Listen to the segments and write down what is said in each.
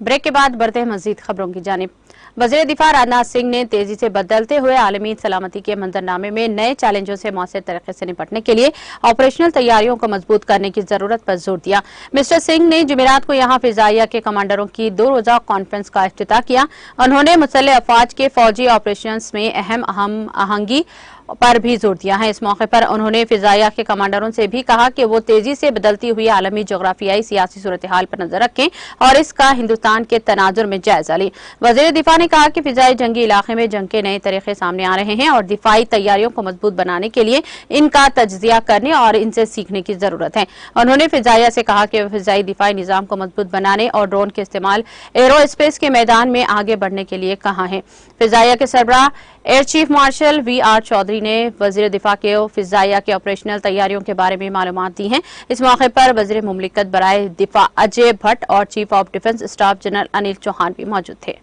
Break के बाद बढ़ते हैं मजीद खबरों की जानिब। वज़ीर दिफा राजनाथ सिंह ने तेजी से बदलते हुए आलमी सलामती के मंजरनामे में नए चैलेंजों से मौसर तरीके से निपटने के लिए ऑपरेशनल तैयारियों को मजबूत करने की जरूरत पर जोर दिया। मिस्टर सिंह ने जुमेरात को यहां फिजाइया के कमांडरों की 2 रोजा कॉन्फ्रेंस का इफ्तिताह किया। उन्होंने मुसल्लह अफवाज के फौजी ऑपरेशंस में अहम आहंगी पर भी जोर दिया है। इस मौके पर उन्होंने फिजाइया के कमांडरों से भी कहा कि वो तेजी से बदलती हुई आलमी जोग्राफियाई सियासी सूरत हाल पर नजर रखें और इसका हिंदुस्तान के तनाजुर में जायजा लें। वजीर दिफा ने कहा कि फिजाई जंगी इलाके में जंग के नए तरीके सामने आ रहे हैं और दिफाई तैयारियों को मजबूत बनाने के लिए इनका तज्जिया करने और इनसे सीखने की जरूरत है। उन्होंने फिजाइया से कहा कि फिजाई दिफाई निजाम को मजबूत बनाने और ड्रोन के इस्तेमाल एरो स्पेस के मैदान में आगे बढ़ने के लिए कहा है। फिजाइया के सरबराह air chief marshal VR Chaudhary ने वजीर दिफा के फिजाइया के ऑपरेशनल तैयारियों के बारे में मालूमात दी हैं। इस मौके पर वजीर मुमलिकत बराए दिफा अजय भट्ट और chief of defence staff general Anil Chauhan भी मौजूद थे।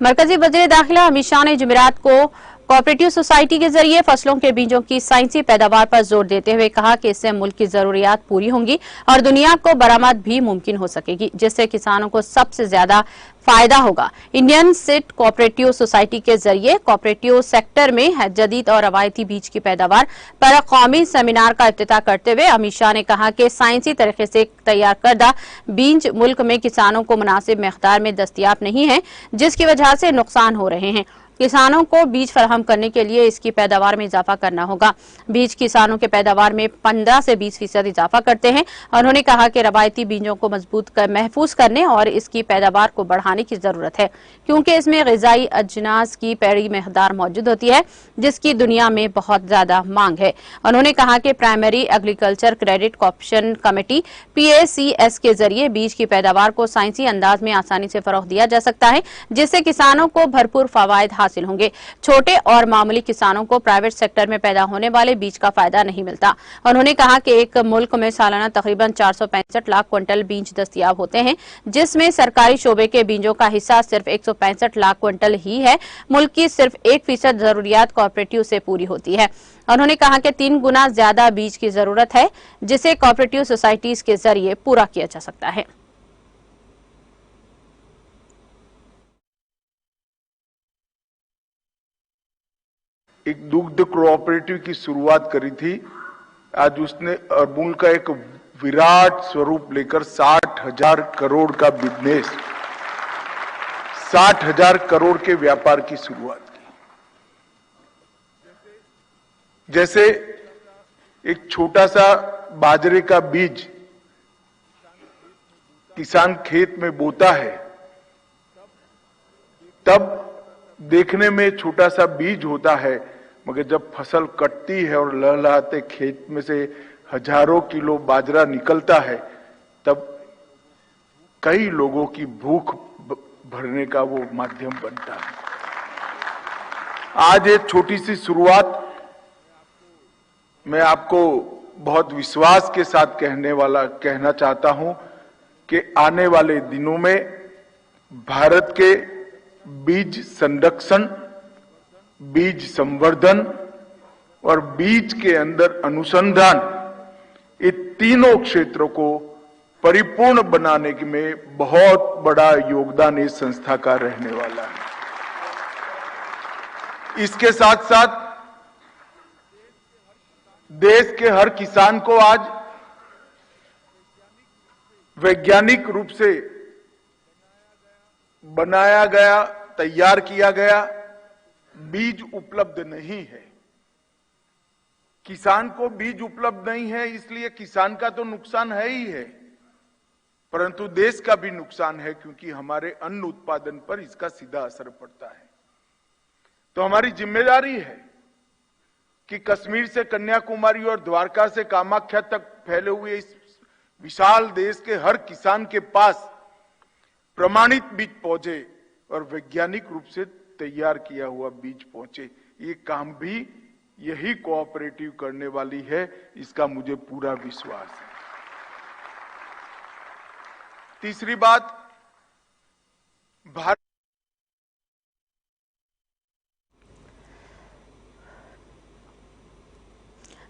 मरकजी वजीर दाखिला अमित शाह ने जुमेरात को कोऑपरेटिव सोसाइटी के जरिए फसलों के बीजों की साइंसी पैदावार पर जोर देते हुए कहा कि इससे मुल्क की जरूरियात पूरी होंगी और दुनिया को बरामद भी मुमकिन हो सकेगी, जिससे किसानों को सबसे ज्यादा फायदा होगा। इंडियन सीड कोऑपरेटिव सोसाइटी के जरिए कोऑपरेटिव सेक्टर में जदीद और रवायती बीज की पैदावार पर कौमी सेमिनार का इफ्तिताह करते हुए अमित शाह ने कहा कि साइंसी तरीके से तैयार करदा बीज मुल्क में किसानों को मुनासिब मिकदार में दस्तयाब नहीं है, जिसकी वजह से नुकसान हो रहे हैं। किसानों को बीज फराहम करने के लिए इसकी पैदावार में इजाफा करना होगा। बीज किसानों के पैदावार में 15 से 20% इजाफा करते हैं। उन्होंने कहा कि रवायती बीजों को महफूज करने और इसकी पैदावार को बढ़ाने की जरूरत है, क्योंकि इसमें ग़िज़ाई अजनास की बड़ी मिक़दार मौजूद होती है, जिसकी दुनिया में बहुत ज्यादा मांग है। उन्होंने कहा कि primary agriculture credit corporation committee PACS के जरिए बीज की पैदावार को साइंसी अंदाज में आसानी से फरोग दिया जा सकता है, जिससे किसानों को भरपूर फवायद हासिल होंगे। छोटे और मामूली किसानों को प्राइवेट सेक्टर में पैदा होने वाले बीज का फायदा नहीं मिलता। उन्होंने कहा कि एक मुल्क में सालाना तकरीबन 465 लाख क्विंटल बीज दस्तयाब होते हैं, जिसमें सरकारी शोबे के बीजों का हिस्सा सिर्फ 165 लाख क्विंटल ही है। मुल्क की सिर्फ 1% जरूरियात कोऑपरेटिव से पूरी होती है। उन्होंने कहा कि 3 गुना ज्यादा बीज की जरूरत है, जिसे कोऑपरेटिव सोसाइटीज के जरिए पूरा किया जा सकता है। एक दुग्ध कोऑपरेटिव की शुरुआत करी थी। आज उसने अमूल का एक विराट स्वरूप लेकर 60,000 करोड़ का बिजनेस, 60,000 करोड़ के व्यापार की शुरुआत की। जैसे एक छोटा सा बाजरे का बीज किसान खेत में बोता है, तब देखने में छोटा सा बीज होता है, मगर जब फसल कटती है और लहलहाते खेत में से हजारों किलो बाजरा निकलता है, तब कई लोगों की भूख भरने का वो माध्यम बनता है। आज एक छोटी सी शुरुआत मैं आपको बहुत विश्वास के साथ कहना चाहता हूं कि आने वाले दिनों में भारत के बीज संरक्षण, बीज संवर्धन और बीज के अंदर अनुसंधान, ये तीनों क्षेत्रों को परिपूर्ण बनाने में बहुत बड़ा योगदान इस संस्था का रहने वाला है। इसके साथ साथ देश के हर किसान को आज वैज्ञानिक रूप से बनाया गया, तैयार किया गया बीज उपलब्ध नहीं है। किसान को बीज उपलब्ध नहीं है, इसलिए किसान का तो नुकसान है ही है, परंतु देश का भी नुकसान है, क्योंकि हमारे अन्न उत्पादन पर इसका सीधा असर पड़ता है। तो हमारी जिम्मेदारी है कि कश्मीर से कन्याकुमारी और द्वारका से कामाख्या तक फैले हुए इस विशाल देश के हर किसान के पास प्रमाणित बीज पहुंचे और वैज्ञानिक रूप से तैयार किया हुआ बीज पहुंचे। ये काम भी यही कोऑपरेटिव करने वाली है, इसका मुझे पूरा विश्वास है। तीसरी बात, भारत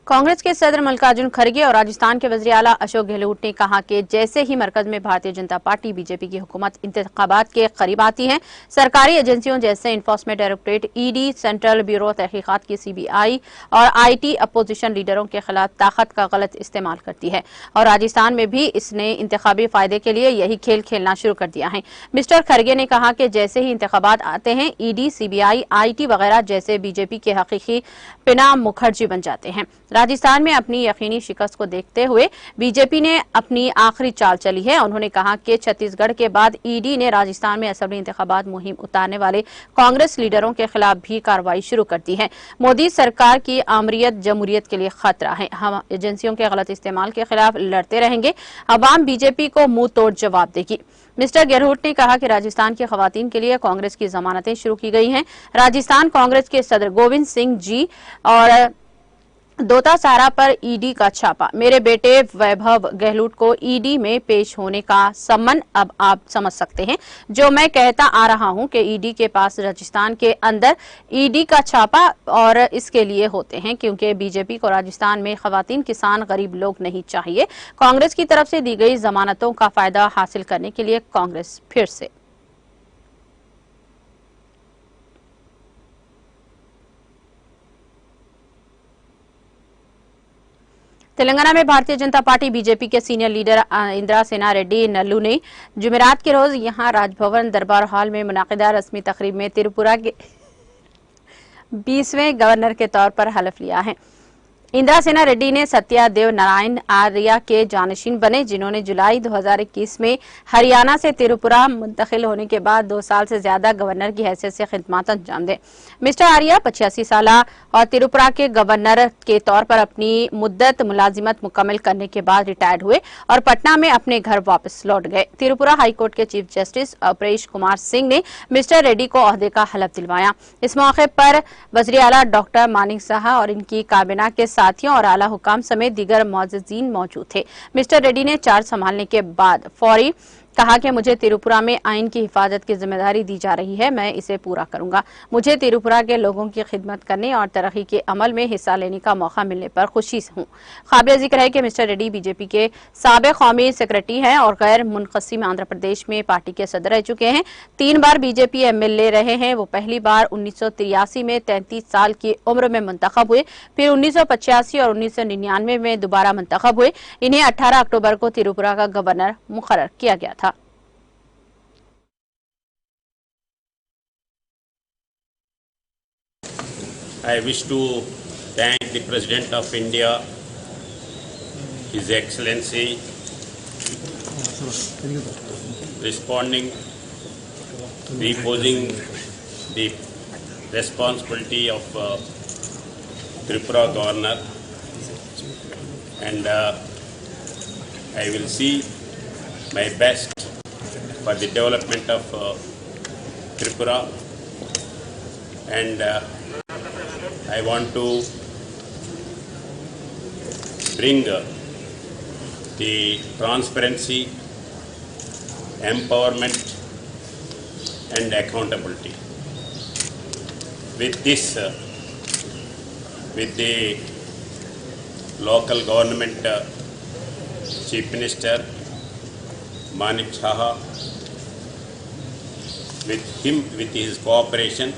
कांग्रेस के सदर मल्लिकार्जुन खड़गे और राजस्थान के वज़ीर आला अशोक गहलोत ने कहा कि जैसे ही मरकज में भारतीय जनता पार्टी बीजेपी की हुकूमत इंतखाबात के करीब आती है, सरकारी एजेंसियों जैसे enforcement directorate, ED, central bureau तहकीकात की सीबीआई और आईटी अपोजिशन लीडरों के खिलाफ ताकत का गलत इस्तेमाल करती है और राजस्थान में भी इसने इंतखाबी फायदे के लिए यही खेल खेलना शुरू कर दिया है। मिस्टर खड़गे ने कहा कि जैसे ही इंतखाबात आते हैं, ईडी, सीबीआई, आईटी वगैरह जैसे बीजेपी के हकीकी पिनाब मुखर्जी बन जाते हैं। राजस्थान में अपनी यकीनी शिकस्त को देखते हुए बीजेपी ने अपनी आखिरी चाल चली है। उन्होंने कहा कि छत्तीसगढ़ के बाद ईडी ने राजस्थान में असेंबली इंतखाबात मुहिम उतारने वाले कांग्रेस लीडरों के खिलाफ भी कार्रवाई शुरू कर दी है। मोदी सरकार की आमरीयत जमहूरियत के लिए खतरा है। हम एजेंसियों के गलत इस्तेमाल के खिलाफ लड़ते रहेंगे। अवाम बीजेपी को मुंह तोड़ जवाब देगी। मिस्टर गहलोत ने कहा कि राजस्थान की खवातीन के लिए कांग्रेस की जमानतें शुरू की गई हैं। राजस्थान कांग्रेस के सदर गोविंद सिंह जी और दोता सारा पर ईडी का छापा। मेरे बेटे वैभव गहलोत को ईडी में पेश होने का सम्मन अब आप समझ सकते हैं। जो मैं कहता आ रहा हूं कि ईडी के पास राजस्थान के अंदर ईडी का छापा और इसके लिए होते हैं क्योंकि बीजेपी को राजस्थान में खवातीन, किसान, गरीब लोग नहीं चाहिए। कांग्रेस की तरफ से दी गई जमानतों का फायदा हासिल करने के लिए कांग्रेस फिर से तेलंगाना में भारतीय जनता पार्टी बीजेपी के सीनियर लीडर इंदिरा सेना रेड्डी नल्लू ने जुमेरात के रोज यहां राजभवन दरबार हॉल में मुनाकिदा रस्मी तकरीब में त्रिपुरा के 20वें गवर्नर के तौर पर हलफ लिया है। इंदिरा सेना रेड्डी ने सत्यादेव नारायण आर्या के जानशीन बने, जिन्होंने जुलाई 2021 में हरियाणा से त्रिपुरा मुंतकिल होने के बाद 2 साल से ज्यादा गवर्नर की हैसियत से खिदमत अंजाम दे। मिस्टर आर्या 85 साल और त्रिपुरा के गवर्नर के तौर पर अपनी मुद्दत मुलाजिमत मुकम्मल करने के बाद रिटायर्ड हुए और पटना में अपने घर वापस लौट गए। त्रिपुरा हाईकोर्ट के चीफ जस्टिस अपरेश कुमार सिंह ने मिस्टर रेड्डी को ओहदे का हलफ दिलवाया। इस मौके पर वज़ीर आला डॉक्टर मानिक साहा और इनकी काबीना के साथियों और आला हुकाम समेत दीगर मुअज़्ज़िज़ीन मौजूद थे। मिस्टर रेड्डी ने चार्ज संभालने के बाद फौरी कहा कि मुझे त्रिपुरा में आइन की हिफाजत की जिम्मेदारी दी जा रही है, मैं इसे पूरा करूंगा। मुझे त्रिपुरा के लोगों की खिदमत करने और तरक्की के अमल में हिस्सा लेने का मौका मिलने पर खुशी हूं। काबिल जिक्र है कि मिस्टर रेड्डी बीजेपी के साबिक़ कौमी सेक्रेटरी हैं और गैर मुनक़सिम आंध्र प्रदेश में पार्टी के सदर रह चुके हैं। 3 बार बीजेपी एमएलए रहे हैं। वो पहली बार 1983 में 33 साल की उम्र में मुंतखब हुए, फिर 1985 और 1999 में दोबारा मुंतखब हुए। इन्हें 18 अक्टूबर को त्रिपुरा का गवर्नर मुकर्रर किया गया था। I wish to thank the President of India, His Excellency, responding, reposing the responsibility of Tripura Governor, and I will see my best for the development of Tripura, and I want to bring the transparency, empowerment and accountability. With this, with the local government Chief Minister Manik Saha, with his cooperation,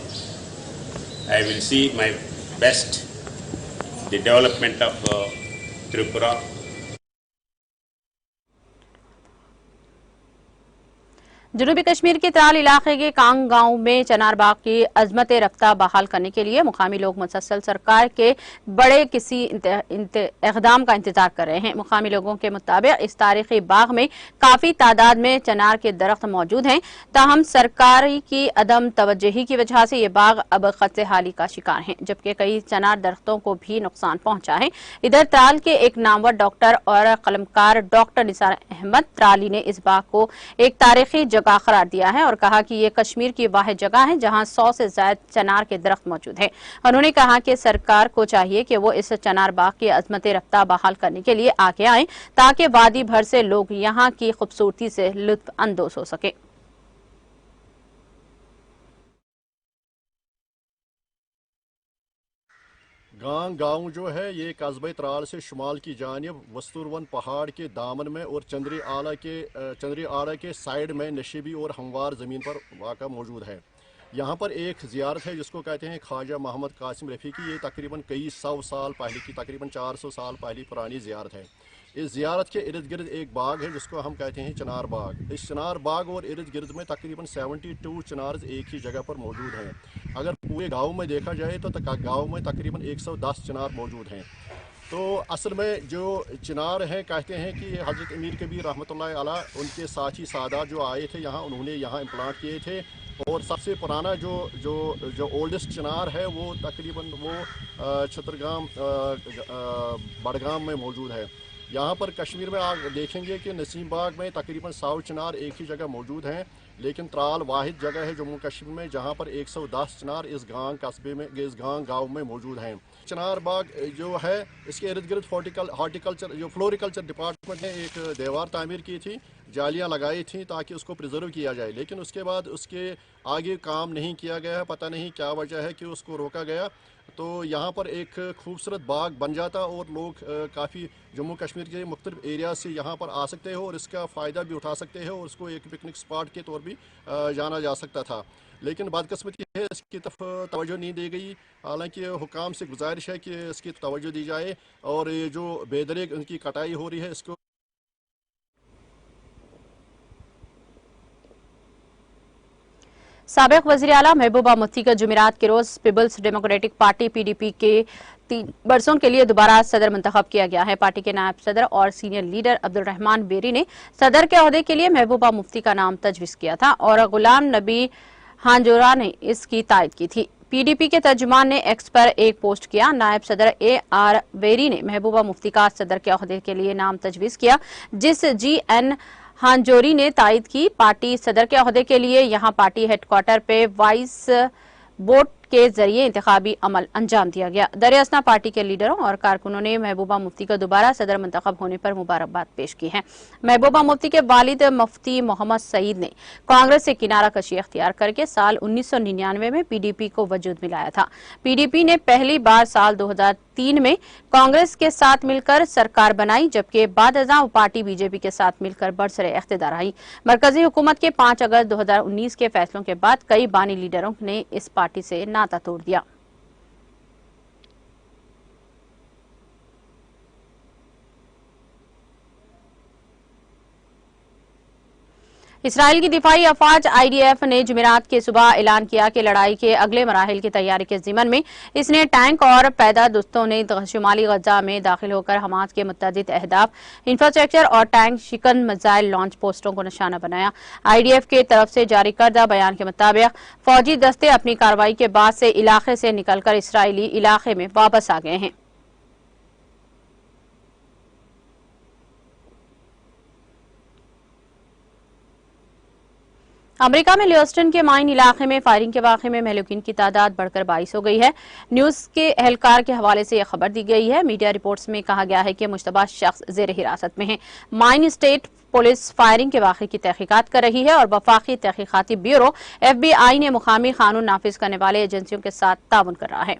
I will see my best the development of Tripura. जनूबी कश्मीर के त्राल इलाके के Kong गांव में चनार बाग की अजमत रफ्ता बहाल करने के लिए मुकामी लोग मुसलसल सरकार के बड़े किसी इक़दाम का इंतजार कर रहे हैं। मुकामी लोगों के मुताबिक इस तारीखी बाग में काफी तादाद में चनार के दरख्त मौजूद हैं, ताहम सरकार की अदम तवज्जोही की वजह से ये बाग अब खतरे हाली का शिकार हैं, जबकि कई चनार दरख्तों को भी नुकसान पहुंचा है। इधर त्राल के एक नामवर डॉक्टर और कलमकार डॉक्टर निसार अहमद त्राली ने इस बाग को एक तारीखी जगह करार दिया है और कहा कि ये कश्मीर की वाहिद जगह है जहां 100 से ज्यादा चनार के दरख्त मौजूद हैं। उन्होंने कहा कि सरकार को चाहिए कि वो इस चनार बाग की अजमत रफ्ता बहाल करने के लिए आगे आए ताकि वादी भर से लोग यहां की खूबसूरती से लुत्फ अंदोज हो सके। गांग गांव जो है ये कस्बे त्राल से शुमाल की जानिब वस्तुरवन पहाड़ के दामन में और चंद्री आला के साइड में नशीबी और हमवार ज़मीन पर वाक़ा मौजूद है। यहाँ पर एक ज़ियारत है जिसको कहते हैं ख्वाजा मोहम्मद कासिम रफ़ी की। ये तकरीबन कई सौ साल पहले की, तकरीबन 400 साल पहले पुरानी ज़ियारत है। इस ज़ियारत के इर्द गिर्द एक बाग है जिसको हम कहते हैं चिनार बाग। इस चिनार बाग और इर्द गिर्द में तकरीबन 72 चिनार्स एक ही जगह पर मौजूद हैं। अगर पूरे गाँव में देखा जाए तो गाँव में तकरीबन 110 चिनार मौजूद हैं। तो असल में जो चिनार हैं कहते हैं कि हज़रत अमीर कबीर रहमतुल्लाह अलैह उनके साथी सादात जो आए थे यहाँ, उन्होंने यहाँ इम्प्लांट किए थे। और सबसे पुराना जो ओल्डेस्ट चिनार है वो तकरीबन वो छतरगाम बड़गाम में मौजूद है। यहाँ पर कश्मीर में आप देखेंगे कि नसीम बाग में तकरीबन 100 चिनार एक ही जगह मौजूद हैं, लेकिन त्राल वाहिद जगह है जम्मू कश्मीर में जहाँ पर 110 चिनार इस गांव कस्बे में, इस गांव में मौजूद हैं। चिनार बाग जो है इसके इर्द गिर्द हॉर्टिकल्चर जो फ्लोरिकल्चर डिपार्टमेंट ने एक दीवार तामीर की थी, जालियाँ लगाई थी ताकि उसको प्रिजर्व किया जाए, लेकिन उसके बाद उसके आगे काम नहीं किया गया है। पता नहीं क्या वजह है कि उसको रोका गया। तो यहाँ पर एक खूबसूरत बाग बन जाता और लोग काफ़ी जम्मू कश्मीर के मुख्तलिफ एरिया से यहाँ पर आ सकते हो और इसका फ़ायदा भी उठा सकते हो और इसको एक पिकनिक स्पॉट के तौर भी जाना जा सकता था। लेकिन बदकिस्मती है इसकी तरफ तवज्जो नहीं दी गई। हालांकि हुकाम से गुजारिश है कि इसकी तवज्जो दी जाए और ये जो बेदरे उनकी कटाई हो रही है इसको साबिक वज़ीर आला महबूबा मुफ्ती का जुमेरात के रोज पीपल्स डेमोक्रेटिक पार्टी PDP के 3 बरसों के लिए दोबारा सदर मुंतखब किया गया है। पार्टी के नायब सदर और senior leader Abdul Rahman Berri ने सदर के ओहदे के लिए महबूबा मुफ्ती का नाम तजवीज़ किया था और गुलाम नबी हांजोरा ने इसकी तायद की थी। PDP के तर्जुमान ने एक्स पर एक पोस्ट किया। नायब सदर AR बेरी ने महबूबा मुफ्ती का सदर के ओहदे के लिए नाम तजवीज़ किया, जिस GN हांजोरी ने तायद की। पार्टी सदर के ओहदे के लिए यहां पार्टी हेडक्वार्टर पे वाइस बोर्ड के जरिए इंतखाबी अमल अंजाम दिया गया। दरियासना पार्टी के लीडरों और कारकुनों ने महबूबा मुफ्ती का दोबारा सदर मुंतखब होने पर मुबारकबाद पेश की है। महबूबा मुफ्ती के वालिद मुफ्ती मोहम्मद सईद ने कांग्रेस से किनारा कशी अख्तियार करके साल 1999 में PDP को वजूद मिलाया था। PDP ने पहली बार साल 2003 में कांग्रेस के साथ मिलकर सरकार बनाई, जबकि बाद वो पार्टी BJP के साथ मिलकर बरसरे इख्तिदार आई। मरकजी हुकूमत के 5 अगस्त 2019 के फैसलों के बाद कई बानी लीडरों ने इस पार्टी से नाता तोड़ दिया। इसराइल की दिफाई अफवाज IDF ने जुमेरात के सुबह ऐलान किया कि लड़ाई के अगले मराहिल की तैयारी के ज़िमन में इसने टैंक और पैदा दस्तों ने शुमाली गजा में दाखिल होकर हमास के मुतअद्दिद अहदाफ, इंफ्रास्ट्रक्चर और टैंक शिकन मिसाइल लॉन्च पोस्टों को निशाना बनाया। IDF की तरफ से जारी करदा बयान के मुताबिक फौजी दस्ते अपनी कार्रवाई के बाद से इलाके से निकलकर इसराइली इलाके में वापस आ गए हैं। अमेरिका में ल्यूस्टन के माइन इलाके में फायरिंग के वाक़े में महलूकीन की तादाद बढ़कर 22 हो गई है। न्यूज़ के एहलकार के हवाले से यह खबर दी गई है। मीडिया रिपोर्ट्स में कहा गया है कि मुश्तबा शख्स जेर हिरासत में है। माइन स्टेट पुलिस फायरिंग के वाक़े की तहकीकात कर रही है और वफाकी तहकीकाती ब्यूरो FBI ने मुकामी कानून नाफिज करने वाले एजेंसियों के साथ ताउन कर रहा है।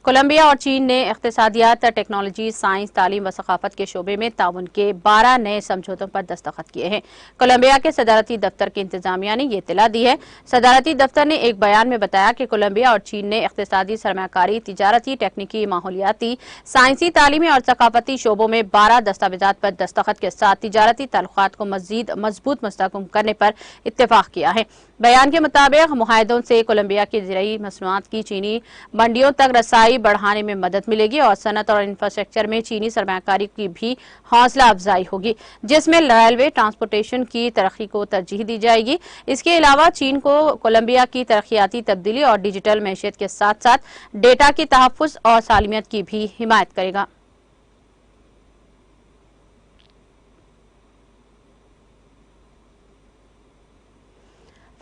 कोलंबिया और चीन ने इक़्तिसादियात, टेक्नोलॉजी, साइंस, तालीम व सकाफत के शोबे में ताउन के 12 नए समझौतों पर दस्तखत किए हैं। कोलंबिया के सदारती दफ्तर की इंतजामिया ने यह इत्तला दी है। सदारती दफ्तर ने एक बयान में बताया कि कोलंबिया और चीन ने इक़्तिसादी, सरमायाकारी, तिजारती, टेक्निकी, माहौलियाती, साइंसी, तालीमी और सकाफती शोबों में 12 दस्तावेजात पर दस्तखत के साथ तिजारती ताल्लुकात को मज़ीद मजबूत मुस्तहकम करने पर इत्तेफाक किया है। बयान के मुताबिक मुआहदों से कोलंबिया की ज़राई मसनूआत की चीनी मंडियों तक रसाई बढ़ाने में मदद मिलेगी और सनत और इंफ्रास्ट्रक्चर में चीनी सरमायाकारी की भी हौसला अफजाई होगी, जिसमें रेलवे ट्रांसपोर्टेशन की तरक्की को तरजीह दी जाएगी। इसके अलावा चीन को कोलंबिया की तरक्याती तब्दीली और डिजिटल मैशियत के साथ साथ डेटा की तहफ़्फ़ुज़ और सालिमियत की भी हिमायत करेगा।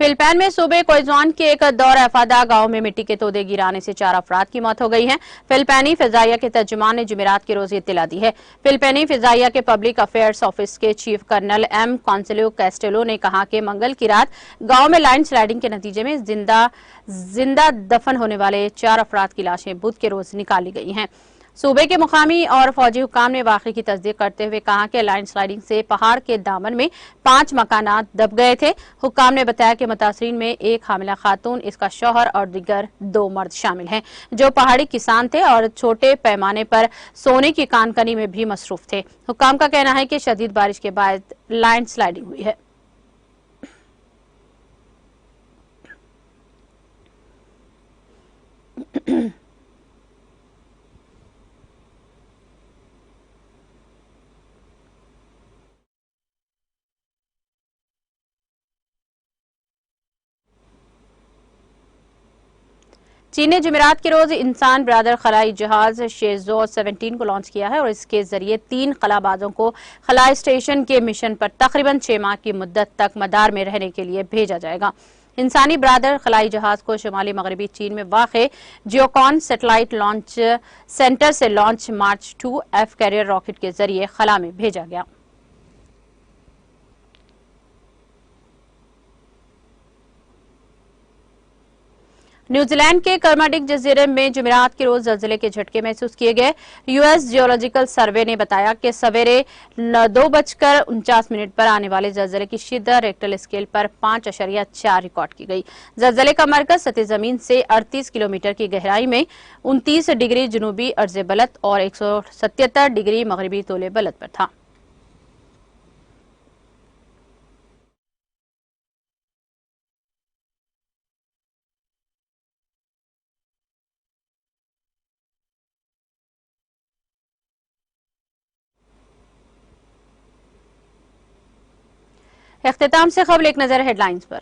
फिलिपाइन में सूबे क्वेज़ोन के एक दौर अफादा गांव में मिट्टी के तोदे गिराने से 4 अफराद की मौत हो गई है। फिलिपानी फिजाइया के तर्जुमान ने जुमेरात के रोज ये इत्तला दी है। फिलिपानी फिजाइया के पब्लिक अफेयर्स ऑफिस के चीफ कर्नल एम कॉन्सलो कैस्टेलो ने कहा कि मंगल की रात गांव में लैंड स्लाइडिंग के नतीजे में जिंदा दफन होने वाले 4 अफराद की लाशें बुध के रोज निकाली गई हैं। सूबे के मुकामी और फौजी हुकाम ने वाक़े की तस्दीक करते हुए कहा कि लैंड स्लाइडिंग से पहाड़ के दामन में 5 मकानात दब गए थे। हुकाम ने बताया कि मुतासरीन में एक हामिला खातून, इसका शौहर और दीगर 2 मर्द शामिल हैं, जो पहाड़ी किसान थे और छोटे पैमाने पर सोने की कानकनी में भी मसरूफ थे। हुकाम का कहना है कि शदीद बारिश के बाद लैंड स्लाइडिंग हुई है। चीन ने जुमेरात के रोज इंसान बरादर खलाई जहाज शेजो 17 को लॉन्च किया है और इसके जरिए 3 खलाबाजों को खलाई स्टेशन के मिशन पर तकरीबन 6 माह की मुद्दत तक मदार में रहने के लिए भेजा जाएगा। इंसानी बरादर खलाई जहाज को शुमाली मगरबी चीन में वाक़े जियोकॉन सैटेलाइट लॉन्च सेंटर से लॉन्च मार्च 2 एफ कैरियर रॉकेट के जरिए खला में भेजा गया। न्यूजीलैंड के कर्माडिक जजीरे में जुमेरात के रोज ज़लज़ले के झटके महसूस किए गए। यूएस जियोलॉजिकल सर्वे ने बताया कि सवेरे 2:49 पर आने वाले ज़लज़ले की शिद्दत रेक्टर स्केल पर 5.4 रिकॉर्ड की गई। ज़लज़ले का मरकज सतह जमीन से 38 किलोमीटर की गहराई में 29 डिग्री जनूबी अर्ज़ बलद और 177 डिग्री मगरबी तोले बलद पर था। इख्तिताम से खबर एक नजर हेडलाइंस पर।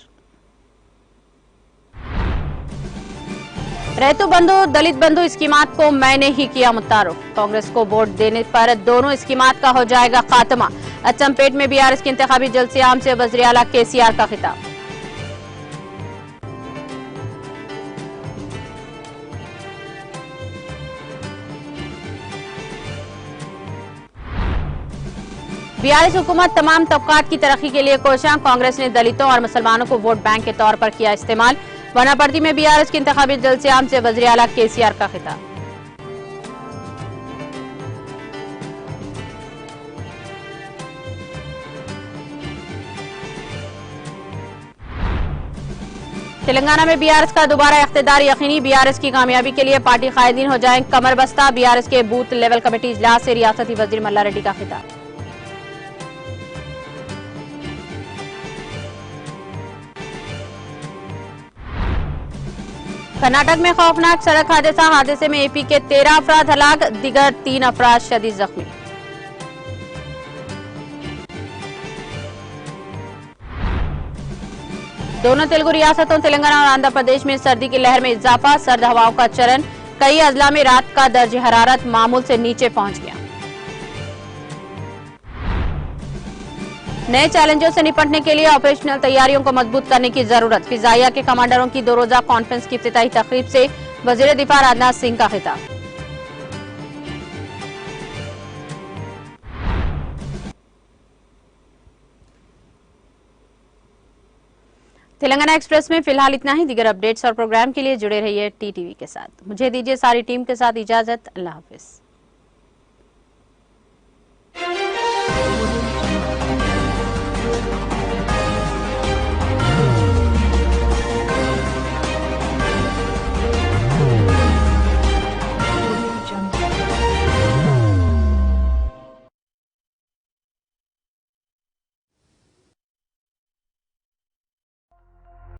रैतु बंधु दलित बंधु स्कीमात को मैंने ही किया मुतारुफ। कांग्रेस को वोट देने पर दोनों स्कीमात का हो जाएगा खात्मा। अचमपेट में बीआरएस के इंतखाबी जलसे आम से वज़ीर आला केसीआर का खिताब। बीआरएस हुकूमत तमाम तबकात की तरक्की के लिए कोशिश। कांग्रेस ने दलितों और मुसलमानों को वोट बैंक के तौर पर किया इस्तेमाल। वनापर्ती में बीआरएस के इंतखाबी जलसे आम से वज़ीर आला केसीआर का खिताब। तेलंगाना में बीआरएस का दोबारा इख्तिदार यकीनी। बीआरएस की कामयाबी के लिए पार्टी कायदीन हो जाएं कमर बस्ता। बीआरएस के बूथ लेवल कमेटी इजलास से रियासती वजीर मल्ला रेड्डी का खिताब। कर्नाटक में खौफनाक सड़क हादसे में एपी के 13 अफराद हलाक, दीगर 3 अफराद शदीद जख्मी। दोनों तेलुगु रियासतों तेलंगाना और आंध्र प्रदेश में सर्दी की लहर में इजाफा। सर्द हवाओं का चरण। कई अजला में रात का दर्ज हरारत मामूल से नीचे पहुंच गया। नए चैलेंजों से निपटने के लिए ऑपरेशनल तैयारियों को मजबूत करने की जरूरत। फिजाइया के कमांडरों की 2 रोजा कॉन्फ्रेंस की इफ्तिताही तकरीब से वजीर दिफा राजनाथ सिंह का खिताब। तेलंगाना एक्सप्रेस में फिलहाल इतना ही। दीगर अपडेट्स और प्रोग्राम के लिए जुड़े रहिए टीटीवी के साथ। मुझे दीजिए सारी टीम के साथ इजाजत। अल्लाह हाफिज।